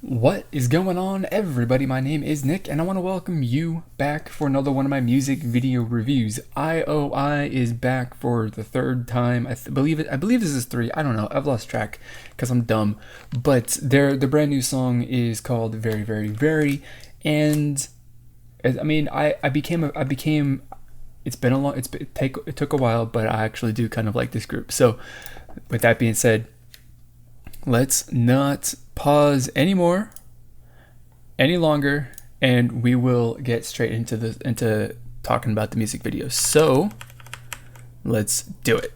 What is going on, everybody? My name is Nick, and I want to welcome you back for another one of my music video reviews. IOI is back for the third time. I believe this is three. I don't know. I've lost track because I'm dumb. But the brand new song is called "Very, Very, Very," and I mean, I became. It's been a long. It took a while, but I actually do kind of like this group. So, with that being said, let's not pause any longer, and we will get straight into talking about the music video. So let's do it.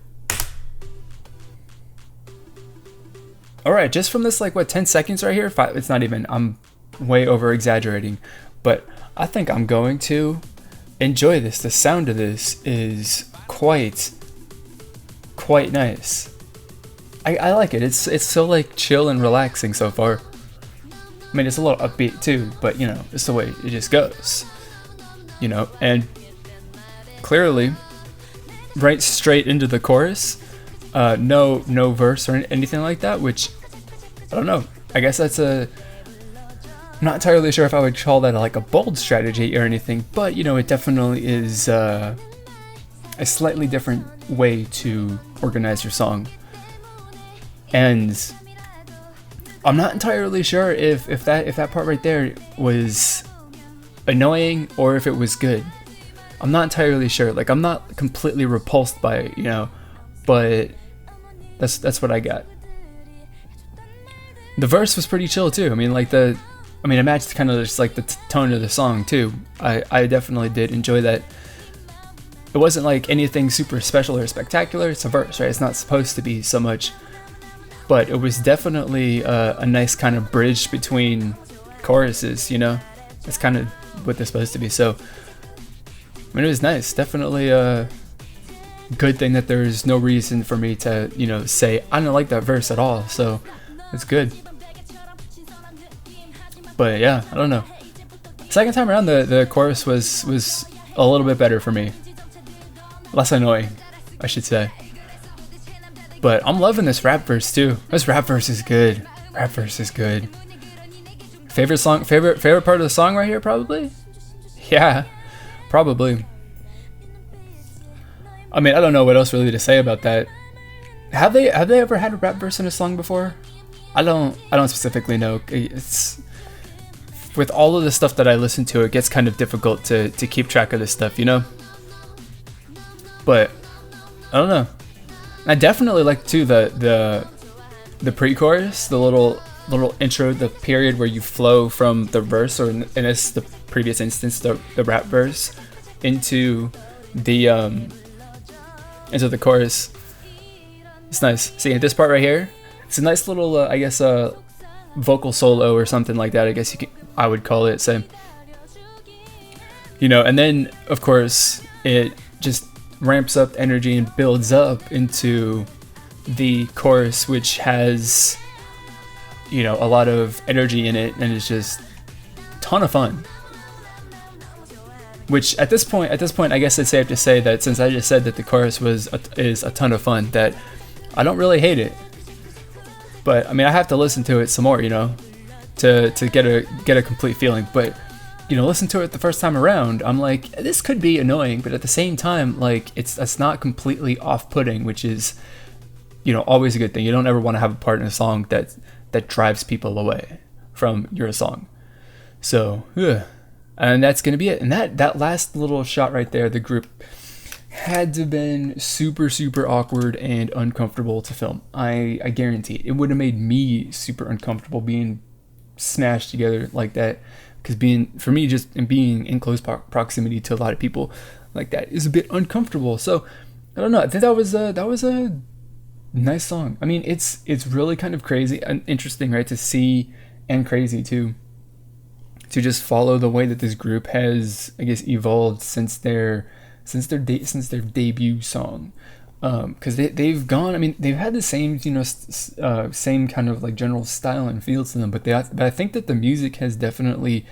All right, just from this 10 seconds right here, it's not even, I'm way over exaggerating, but I think I'm going to enjoy this. The sound of this is quite nice. I like it. It's so chill and relaxing so far. I mean, it's a little upbeat too, but it's the way it just goes. And clearly, right straight into the chorus. No verse or anything like that. Which I don't know. I guess that's I'm not entirely sure if I would call that a bold strategy or anything, but it definitely is a slightly different way to organize your song. And I'm not entirely sure if that part right there was annoying or if it was good. I'm not entirely sure. I'm not completely repulsed by it, but that's what I got. The verse was pretty chill too. I mean, it matched kind of just the tone of the song too. I definitely did enjoy that. It wasn't anything super special or spectacular. It's a verse, right? It's not supposed to be so much. But it was definitely a nice kind of bridge between choruses, That's kind of what they're supposed to be. So, I mean, it was nice. Definitely a good thing that there's no reason for me to, say, I don't like that verse at all. So, it's good. But yeah, I don't know. Second time around, the chorus was a little bit better for me. Less annoying, I should say. But I'm loving this rap verse too. This rap verse is good. Favorite part of the song right here, probably? Yeah, probably. I mean, I don't know what else really to say about that. Have they ever had a rap verse in a song before? I don't specifically know. It's with all of the stuff that I listen to, it gets kind of difficult to keep track of this stuff, But I don't know. I definitely like too the pre-chorus, the little intro, the period where you flow from the verse, or in this the previous instance, the rap verse, into the chorus. It's nice. See this part right here. It's a nice little I guess vocal solo or something like that. I would call it. Say. And then of course it just ramps up energy and builds up into the chorus, which has a lot of energy in it, and it's just a ton of fun. Which at this point I guess it's safe to say that since I just said that the chorus is a ton of fun, that I don't really hate it. But I mean, I have to listen to it some more, to get a complete feeling. But listen to it the first time around, I'm like, this could be annoying, but at the same time, it's not completely off-putting, which is, always a good thing. You don't ever want to have a part in a song that drives people away from your song. So, and that's gonna be it. And that last little shot right there, the group had to have been super, super awkward and uncomfortable to film. I guarantee it would have made me super uncomfortable being smashed together like that. Because being in close proximity to a lot of people like that is a bit uncomfortable. So I don't know. I think that was a nice song. I mean, it's really kind of crazy and interesting, right? To see, and crazy too, to just follow the way that this group has, I guess, evolved since their debut song. Because they've gone. I mean, they've had the same same kind of general style and feel to them, but I think that the music has definitely,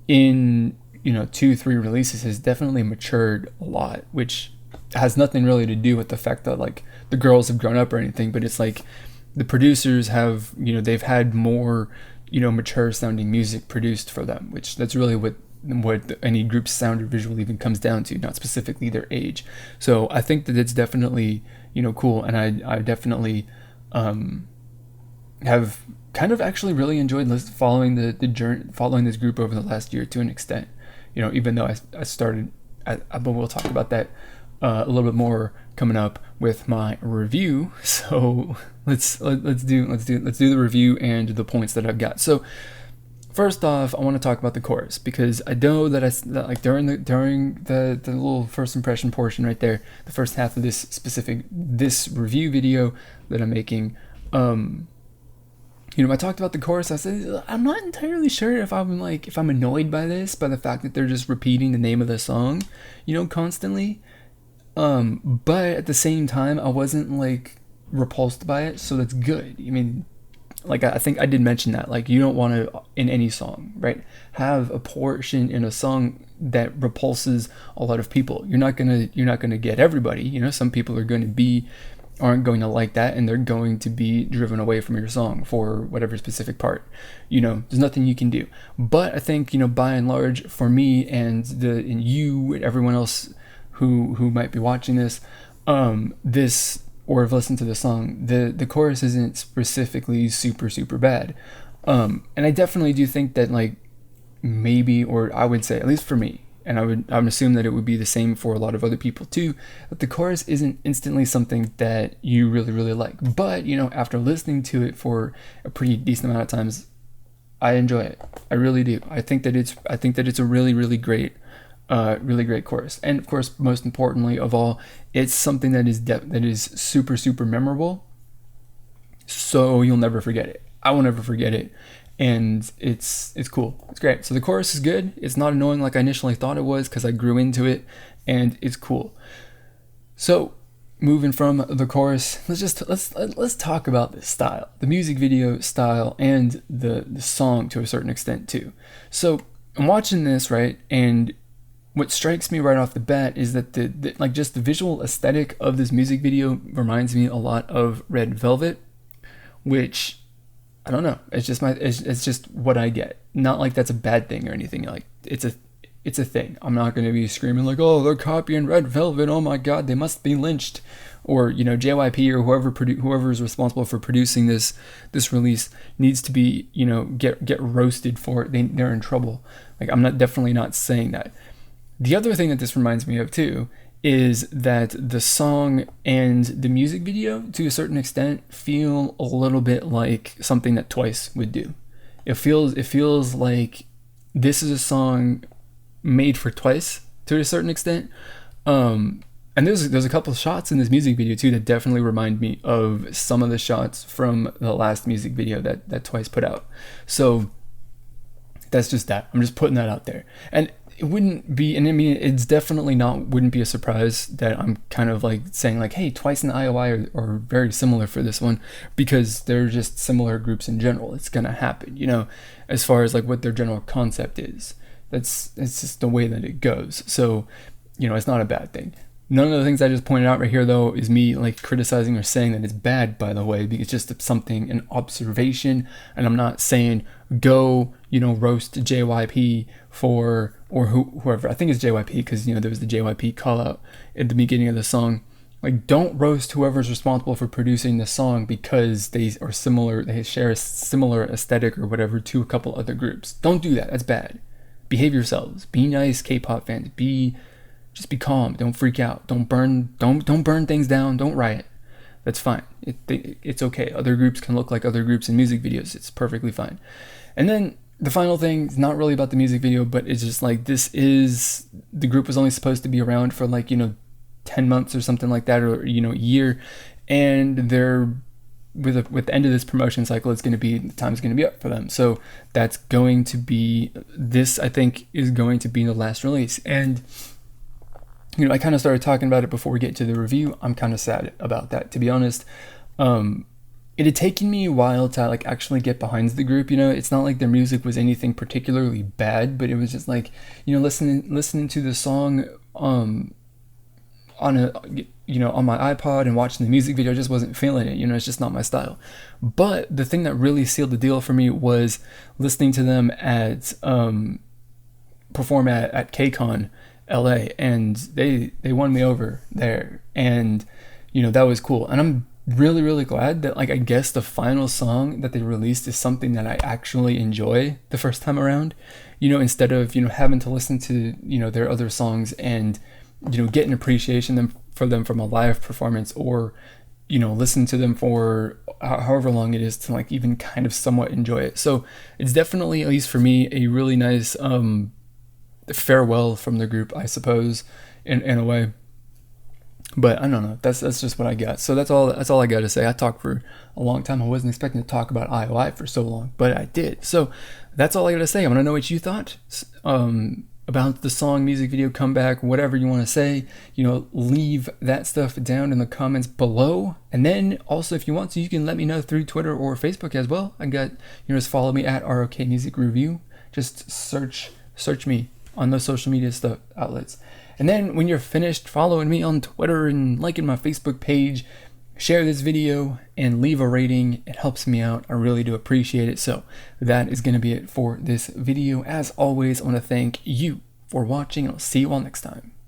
in 2-3 releases, has definitely matured a lot, which has nothing really to do with the fact that the girls have grown up or anything, but it's the producers have, they've had more mature sounding music produced for them, which that's really what any group's sound or visual even comes down to, not specifically their age. So I think that it's definitely, cool. And I definitely have kind of actually really enjoyed following the journey, following this group over the last year to an extent, even though I started, but we'll talk about that a little bit more coming up with my review. So let's do the review and the points that I've got. So first off, I want to talk about the chorus, because I know that like during the little first impression portion right there, the first half of this review video that I'm making, I talked about the chorus. I said I'm not entirely sure if I'm annoyed by the fact that they're just repeating the name of the song, constantly. But at the same time, I wasn't like repulsed by it, so that's good. I mean, like I think I did mention that, like, you don't want to, in any song, right, have a portion in a song that repulses a lot of people. You're not gonna get everybody. Some people aren't going to like that, and they're going to be driven away from your song for whatever specific part. There's nothing you can do. But I think, by and large, for me and you and everyone else who might be watching this, or have listened to the song, the chorus isn't specifically super, super bad. And I definitely do think that, like, maybe, or I would say, at least for me, and I would assume that it would be the same for a lot of other people too, that the chorus isn't instantly something that you really, really like. But, after listening to it for a pretty decent amount of times, I enjoy it. I really do. I think that it's a really, really great chorus. And of course, most importantly of all, it's something that is super, super memorable. So you'll never forget it. I will never forget it. And it's cool. It's great. So the chorus is good. It's not annoying like I initially thought it was, because I grew into it, and it's cool. So moving from the chorus, let's talk about the style, the music video style, and the song to a certain extent too. So I'm watching this, right, and what strikes me right off the bat is that just the visual aesthetic of this music video reminds me a lot of Red Velvet, which, I don't know. It's just what I get. Not like that's a bad thing or anything. Like, it's a thing. I'm not going to be screaming like, oh, they're copying Red Velvet. Oh my God, they must be lynched. Or, JYP or whoever is responsible for producing this release needs to be, get roasted for it. They're in trouble. Like, I'm definitely not saying that. The other thing that this reminds me of too is that the song and the music video, to a certain extent, feel a little bit like something that Twice would do. It feels like this is a song made for Twice to a certain extent. And there's a couple of shots in this music video too that definitely remind me of some of the shots from the last music video that Twice put out. So that's just that. I'm just putting that out there. And it wouldn't be, and I mean, it's definitely wouldn't be a surprise that I'm kind of like saying like, hey, Twice and IOI are very similar for this one, because they're just similar groups in general. It's gonna happen, as far as like what their general concept is. It's just the way that it goes. So, it's not a bad thing. None of the things I just pointed out right here, though, is me like criticizing or saying that it's bad, by the way, because it's just an observation, and I'm not saying go, roast JYP or whoever. I think it's JYP, because, there was the JYP call out at the beginning of the song. Like, don't roast whoever's responsible for producing the song because they are similar, they share a similar aesthetic or whatever to a couple other groups. Don't do that. That's bad. Behave yourselves. Be nice, K-pop fans. Just be calm. Don't freak out. Don't burn things down. Don't riot. That's fine. It's okay. Other groups can look like other groups in music videos. It's perfectly fine. And then the final thing is not really about the music video, but it's just like, the group was only supposed to be around for like, 10 months or something like that, or, a year. And they're, with the end of this promotion cycle, the time's going to be up for them. So that's going to be, I think is going to be the last release. And, I kind of started talking about it before we get to the review. I'm kind of sad about that, to be honest. It had taken me a while to like actually get behind the group. It's not like their music was anything particularly bad, but it was just like, listening to the song on on my iPod and watching the music video. I just wasn't feeling it. It's just not my style. But the thing that really sealed the deal for me was listening to them perform at KCon LA, and they won me over there, and that was cool. And I'm really, really glad that, like, I guess the final song that they released is something that I actually enjoy the first time around, instead of having to listen to their other songs and get an appreciation for them from a live performance, or listen to them for however long it is to, like, even kind of somewhat enjoy it. So it's definitely, at least for me, a really nice farewell from the group, I suppose, in a way. But I don't know, that's just what I got. So that's all I got to say. I talked for a long time. I wasn't expecting to talk about IOI for so long, but I did. So that's all I got to say. I want to know what you thought about the song, music video, comeback, whatever you want to say. Leave that stuff down in the comments below. And then also, if you want to, you can let me know through Twitter or Facebook as well. I got, just follow me at ROK Music Review. Just search me on those social media stuff outlets. And then when you're finished following me on Twitter and liking my Facebook page, share this video and leave a rating. It helps me out. I really do appreciate it. So that is going to be it for this video. As always, I want to thank you for watching. I'll see you all next time.